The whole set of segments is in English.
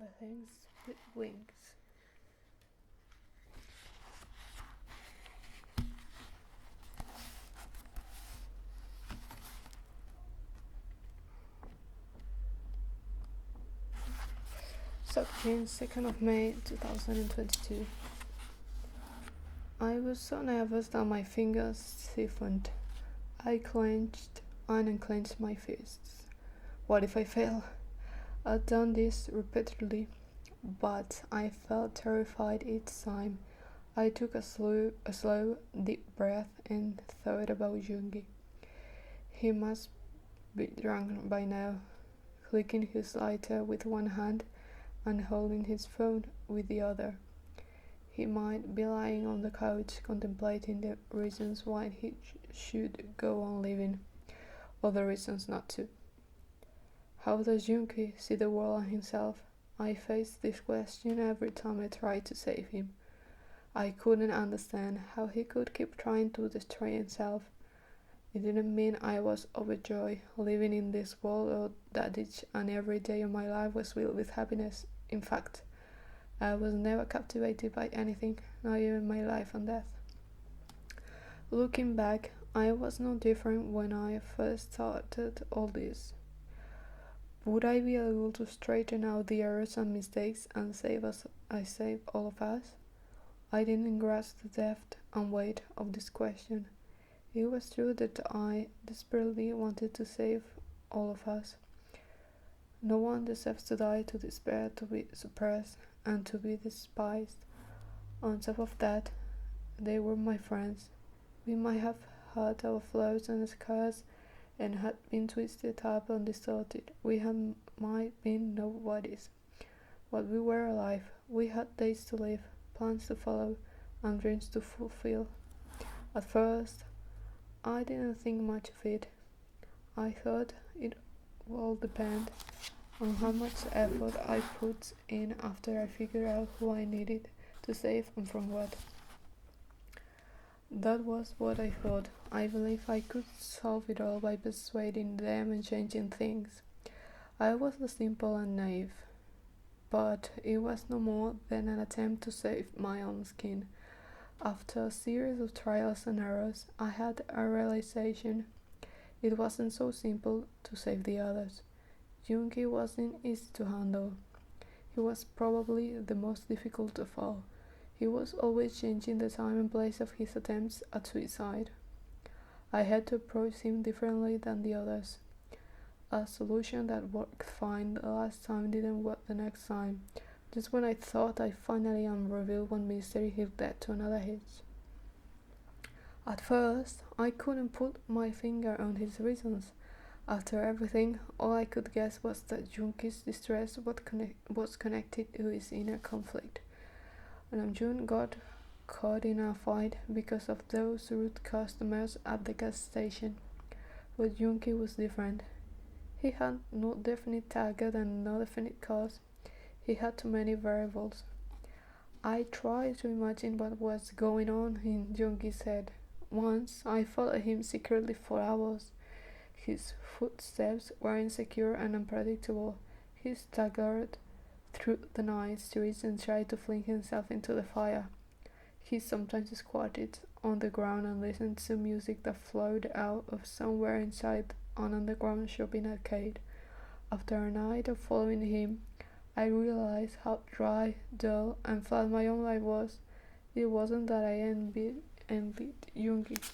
the things with wings. 𝙽𝚘𝚝𝚎, 2nd of May 2022. I was so nervous that my fingers stiffened. I clenched and unclenched my fists. What if I fail? I'd done this repeatedly, but I felt terrified each time. I took a slow, deep breath and thought about 𝙽𝚘𝚝. He must be drunk by now, clicking his lighter with one hand and holding his phone with the other. He might be lying on the couch contemplating the reasons why he should go on living, or the reasons not to. How does 𝙽𝚘𝚝 see the world and himself? I faced this question every time I tried to save him. I couldn't understand how he could keep trying to destroy himself. It didn't mean I was overjoyed living in this world or that each and every day of my life was filled with happiness. In fact, I was never captivated by anything, not even my life and death. Looking back, I was no different when I first started all this. Would I be able to straighten out the errors and mistakes and save all of us? I didn't grasp the depth and weight of this question. It was true that I desperately wanted to save all of us. No one deserves to die, to despair, to be suppressed, and to be despised. On top of that, they were my friends. We might have had our flaws and scars and had been twisted up and distorted. We might been nobodies, but we were alive. We had days to live, plans to follow, and dreams to fulfill. At first, I didn't think much of it. I thought it all depended on how much effort I put in after I figured out who I needed to save and from what. That was what I thought. I believed I could solve it all by persuading them and changing things. I was simple and naive, but it was no more than an attempt to save my own skin. After a series of trials and errors, I had a realization. It wasn't so simple to save the others. 𝙽𝚘𝚝 wasn't easy to handle. He was probably the most difficult of all. He was always changing the time and place of his attempts at suicide. I had to approach him differently than the others. A solution that worked fine the last time didn't work the next time. Just when I thought I finally unrevealed one mystery, he led to another hitch. At first, I couldn't put my finger on his reasons. After everything, all I could guess was that 𝙽𝚘𝚝's distress was connected to his inner conflict. Namjoon got caught in a fight because of those rude customers at the gas station. But 𝙽𝚘𝚝 was different. He had no definite target and no definite cause. He had too many variables. I tried to imagine what was going on in 𝙽𝚽𝚝's head. Once, I followed him secretly for hours. His footsteps were insecure and unpredictable. He staggered through the night streets and tried to fling himself into the fire. He sometimes squatted on the ground and listened to music that flowed out of somewhere inside an underground shopping arcade. After a night of following him, I realized how dry, dull, and flat my own life was. It wasn't that I envied 𝙽𝚽𝚝.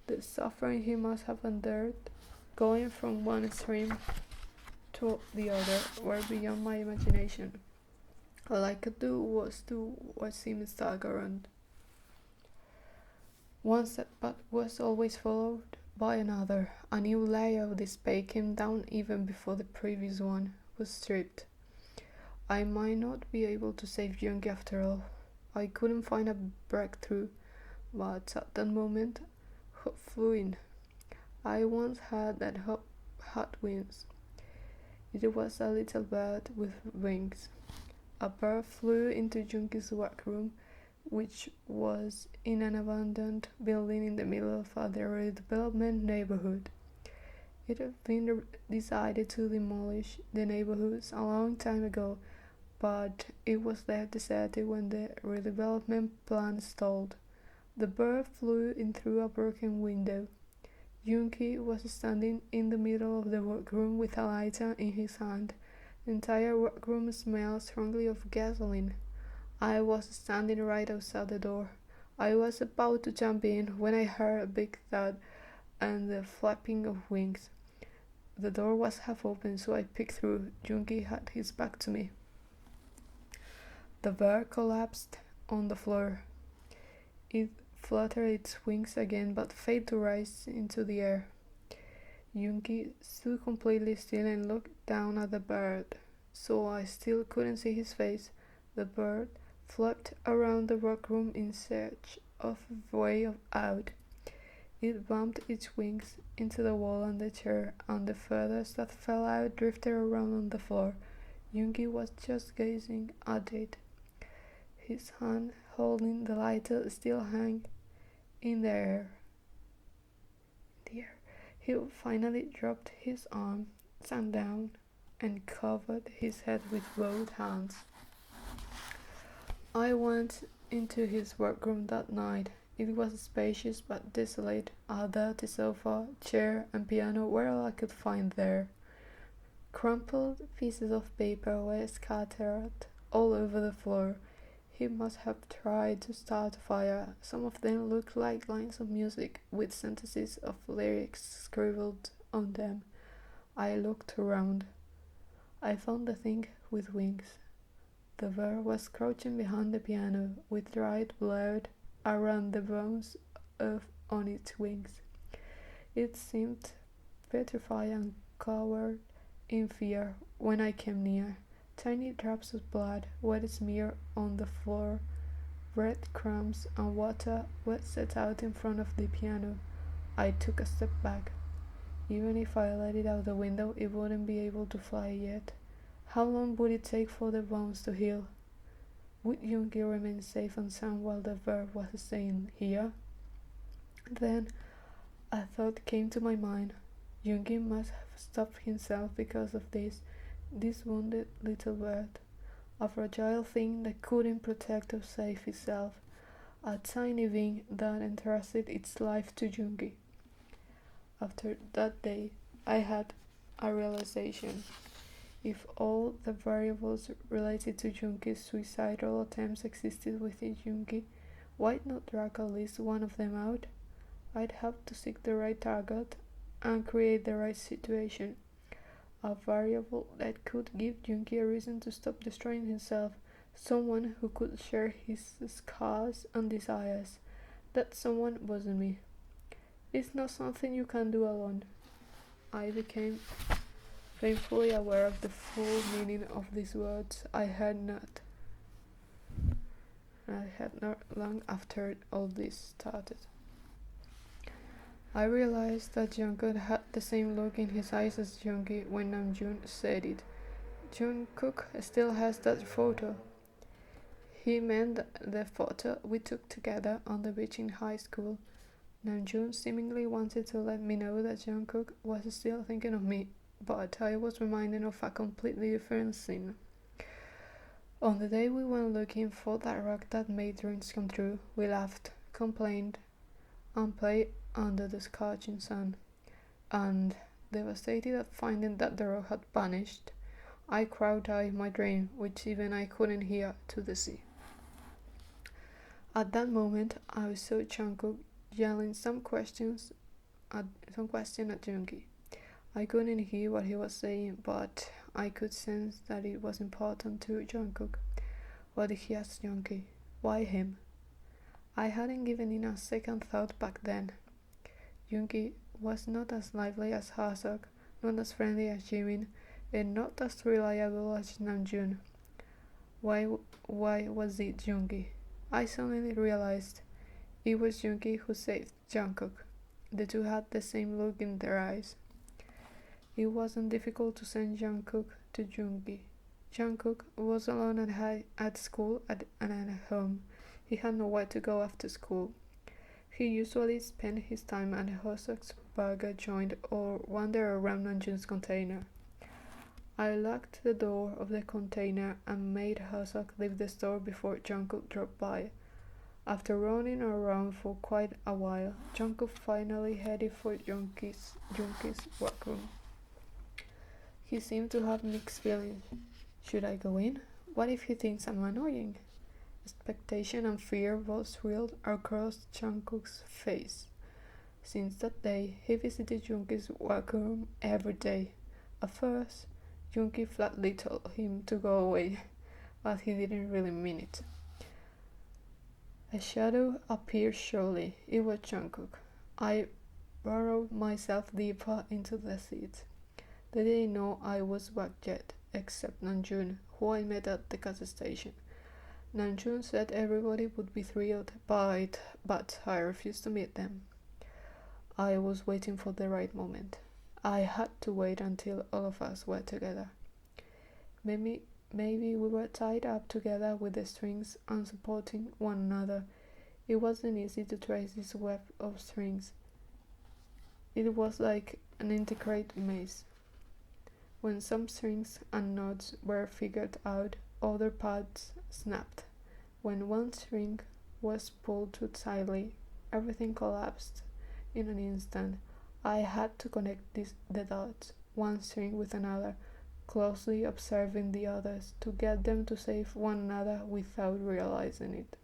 The suffering he must have endured, going from one extreme to the other, were beyond my imagination. All I could do was to watch him stagger around. One setback was always followed by another. A new layer of despair came down even before the previous one was stripped. I might not be able to save 𝙽𝚽𝚝 after all. I couldn't find a breakthrough, but at that moment, hope flew in. I once had that hope had wings. It was a little bird with wings. A bird flew into 𝙽𝚽𝚝's workroom, which was in an abandoned building in the middle of a redevelopment neighborhood. It had been decided to demolish the neighborhoods a long time ago, but it was left deserted when the redevelopment plan stalled. The bird flew in through a broken window. 𝙽𝚘𝚝 was standing in the middle of the workroom with a lighter in his hand. The entire workroom smelled strongly of gasoline. I was standing right outside the door. I was about to jump in when I heard a big thud and the flapping of wings. The door was half open, so I peeked through. 𝙽𝚘𝚝 had his back to me. The bird collapsed on the floor. It fluttered its wings again, but failed to rise into the air. 𝙽𝚘𝚝 stood completely still and looked down at the bird, so I still couldn't see his face. The bird flapped around the workroom in search of a way out. It bumped its wings into the wall and the chair, and the feathers that fell out drifted around on the floor. 𝙽𝚘𝚝 was just gazing at it. His hand holding the lighter still hung in the air. He finally dropped his arm, sat down, and covered his head with both hands. I went into his workroom that night. It was spacious but desolate. A dirty sofa, chair, and piano were all I could find there. Crumpled pieces of paper were scattered all over the floor. He must have tried to start a fire. Some of them looked like lines of music with sentences of lyrics scribbled on them. I looked around. I found the thing with wings. The bird was crouching behind the piano, with dried blood around the bones on its wings. It seemed petrified and cowered in fear when I came near. Tiny drops of blood were smeared on the floor. Breadcrumbs and water were set out in front of the piano. I took a step back. Even if I let it out the window, it wouldn't be able to fly yet. How long would it take for the bones to heal? Would 𝙽𝚽𝚝 remain safe and sound while the bird was staying here? Then a thought came to my mind. 𝙽𝚽𝚝 must have stopped himself because of this wounded little bird, a fragile thing that couldn't protect or save itself, a tiny being that entrusted its life to 𝙽𝚽𝚝. After that day, I had a realization. If all the variables related to 𝙽𝚽𝚝's suicidal attempts existed within 𝙽𝚽𝚝, why not drag at least one of them out? I'd have to seek the right target and create the right situation. A variable that could give 𝙽𝚽𝚝 a reason to stop destroying himself, someone who could share his scars and desires. That someone wasn't me. It's not something you can do alone. I became painfully aware of the full meaning of these words. I had not long after all this started. I realized that Jungkook had the same look in his eyes as 𝙽𝚽𝚝 when Namjoon said it. Jungkook still has that photo. He meant the photo we took together on the beach in high school. Namjoon seemingly wanted to let me know that Jungkook was still thinking of me, but I was reminded of a completely different scene. On the day we went looking for that rock that made dreams come true, we laughed, complained, and played under the scorching sun. And, devastated at finding that the rock had vanished, I cried out my dream, which even I couldn't hear, to the sea. At that moment, I saw Jungkook yelling some question at 𝙽𝚽𝚝. I couldn't hear what he was saying, but I could sense that it was important to Jungkook. What did he ask 𝙽𝚽𝚝? Why him? I hadn't given it a second thought back then. 𝙽𝚽𝚝 was not as lively as Haseok, not as friendly as Jimin, and not as reliable as Namjoon. Why was it 𝙽𝚽𝚝? I suddenly realized it was 𝙽𝚽𝚝 who saved Jungkook. The two had the same look in their eyes. It wasn't difficult to send Jungkook to 𝙽𝚽𝚝. Jungkook was alone at school and at home. He had nowhere to go after school. He usually spent his time at Haseok's burger joint or wandered around Namjoon's container. I locked the door of the container and made Hosok leave the store before Jungkook dropped by. After running around for quite a while, Jungkook finally headed for Junkie's workroom. He seemed to have mixed feelings. Should I go in? What if he thinks I'm annoying? Expectation and fear both swirled across Jungkook's face. Since that day, he visited Junkie's workroom every day. At first, Junkie flatly told him to go away, but he didn't really mean it. A shadow appeared shortly. It was Jungkook. I burrowed myself deeper into the seat. They didn't know I was back yet, except Namjoon, who I met at the gas station. Namjoon said everybody would be thrilled, but I refused to meet them. I was waiting for the right moment. I had to wait until all of us were together. Maybe we were tied up together with the strings and supporting one another. It wasn't easy to trace this web of strings. It was like an intricate maze. When some strings and knots were figured out, other parts snapped. When one string was pulled too tightly, everything collapsed in an instant. I had to connect the dots, one string with another, closely observing the others to get them to save one another without realizing it.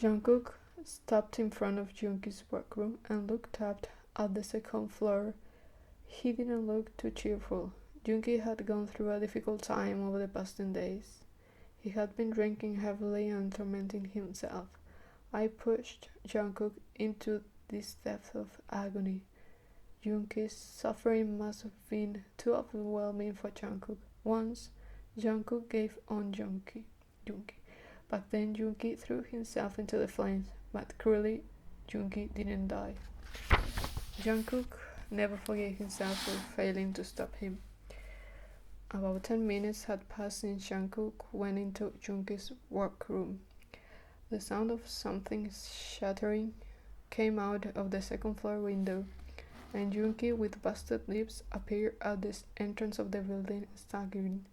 Jungkook stopped in front of Junkie's workroom and looked up at the second floor. He didn't look too cheerful. Junkie had gone through a difficult time over the past 10 days. He had been drinking heavily and tormenting himself. I pushed Jungkook into this depth of agony. Junkie's suffering must have been too overwhelming for Jungkook. Once, Jungkook gave on Junkie. Back then, Junkie threw himself into the flames, but cruelly, Junkie didn't die. Jungkook never forgave himself for failing to stop him. About 10 minutes had passed since Jungkook went into Junkie's workroom. The sound of something shattering came out of the second floor window, and Junkie with busted lips appeared at the entrance of the building, staggering.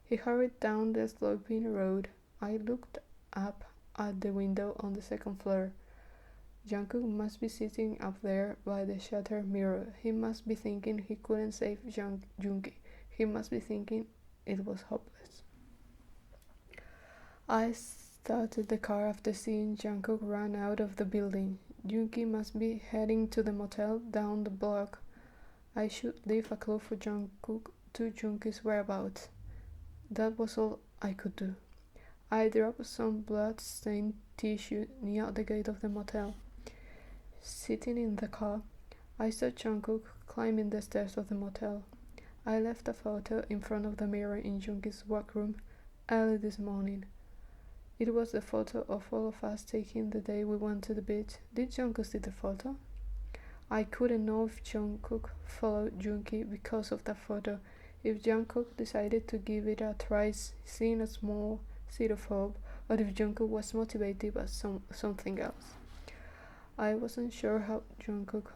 He hurried down the sloping road. I looked up at the window on the second floor. Jungkook must be sitting up there by the shattered mirror. He must be thinking he couldn't save Junkie. He must be thinking it was hopeless. I started the car after seeing Jungkook run out of the building. Junkie must be heading to the motel down the block. I should leave a clue for Jungkook to Junkie's whereabouts. That was all I could do. I dropped some blood-stained tissue near the gate of the motel. Sitting in the car, I saw Jungkook climbing the stairs of the motel. I left a photo in front of the mirror in Junkie's workroom early this morning. It was the photo of all of us taken the day we went to the beach. Did Jungkook see the photo? I couldn't know if Jungkook followed Junkie because of that photo. If Jungkook decided to give it a try, seeing a small seed of hope, or if Jungkook was motivated by something else. I wasn't sure how Jungkook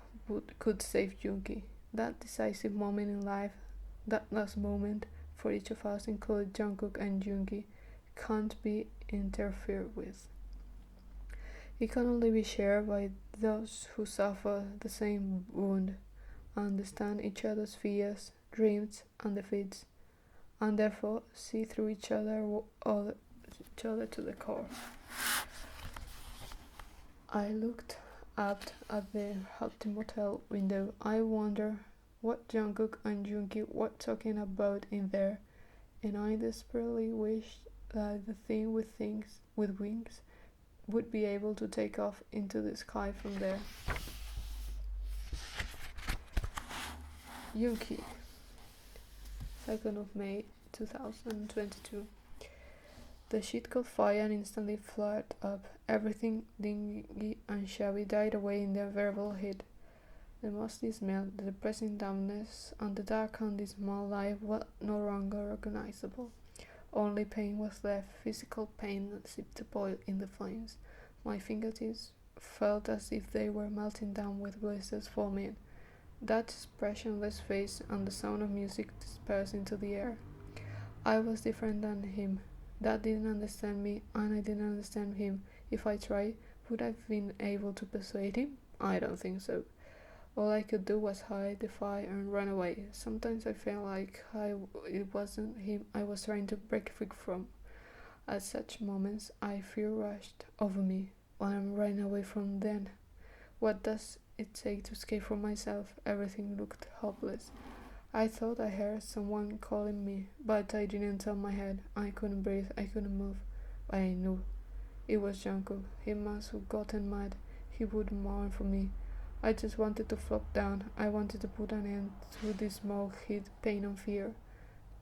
could save Junkie. That decisive moment in life, that last moment for each of us, including Jungkook and Junkie, can't be interfered with. It can only be shared by those who suffer the same wound, understand each other's fears, dreams, and defeats, and therefore see through each other to the core. I looked up at the hot motel window. I wonder what Jungkook and Junkie were talking about in there, and I desperately wished that the thing with wings would be able to take off into the sky from there. Junkie, 2nd of May 2022. The shit caught fire and instantly flared up. Everything dingy and shabby died away in the unbearable heat. The musty smell, the depressing dampness, and the dark and dismal light were no longer recognizable. Only pain was left, physical pain that seemed to boil in the flames. My fingertips felt as if they were melting down with blisters forming. That expressionless face and the sound of music dispersed into the air. I was different than him. Dad didn't understand me, and I didn't understand him. If I tried, would I have been able to persuade him? I don't think so. All I could do was hide, defy, and run away. Sometimes I felt like it wasn't him I was trying to break free from. At such moments, fear rushed over me. What am I running away from then? What does it take to escape from myself? Everything looked hopeless. I thought I heard someone calling me, but I didn't turn my head. I couldn't breathe, I couldn't move. But I knew it was Jungkook. He must have gotten mad. He would mourn for me. I just wanted to flop down. I wanted to put an end to this smoke, heat, pain, and fear.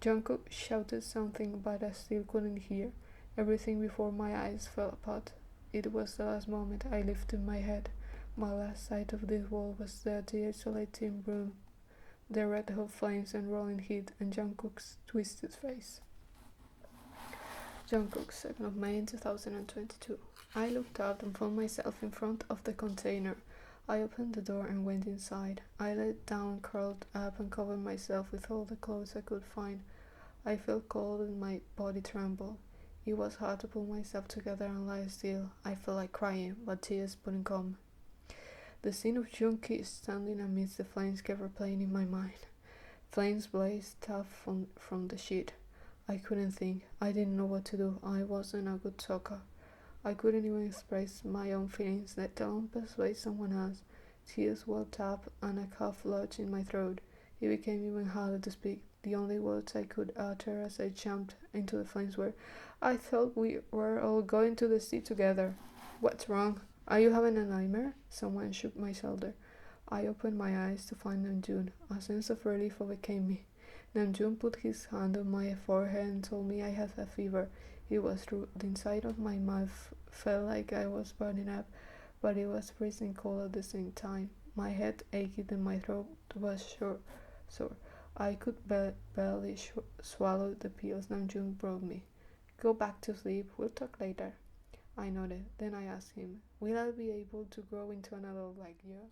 Jungkook shouted something, but I still couldn't hear. Everything before my eyes fell apart. It was the last moment I lifted my head. My last sight of this world was the isolating room, the red hot flames and rolling heat, and Jungkook's twisted face. Jungkook, 2nd of May in 2022. I looked out and found myself in front of the container. I opened the door and went inside. I lay down, curled up, and covered myself with all the clothes I could find. I felt cold and my body trembled. It was hard to pull myself together and lie still. I felt like crying, but tears wouldn't come. The scene of Jungkook standing amidst the flames kept replaying in my mind. Flames blazed up from the sheet. I couldn't think. I didn't know what to do. I wasn't a good talker. I couldn't even express my own feelings, let alone persuade someone else. Tears welled up and a cough lodged in my throat. It became even harder to speak. The only words I could utter as I jumped into the flames were, "I thought we were all going to the sea together." "What's wrong? Are you having a nightmare?" Someone shook my shoulder. I opened my eyes to find Namjoon. A sense of relief overcame me. Namjoon put his hand on my forehead and told me I had a fever. It was true. The inside of my mouth felt like I was burning up, but it was freezing cold at the same time. My head ached and my throat was sore. I could barely swallow the pills Namjoon brought me. "Go back to sleep. We'll talk later." I nodded. Then I asked him, "Will I be able to grow into an adult like you?"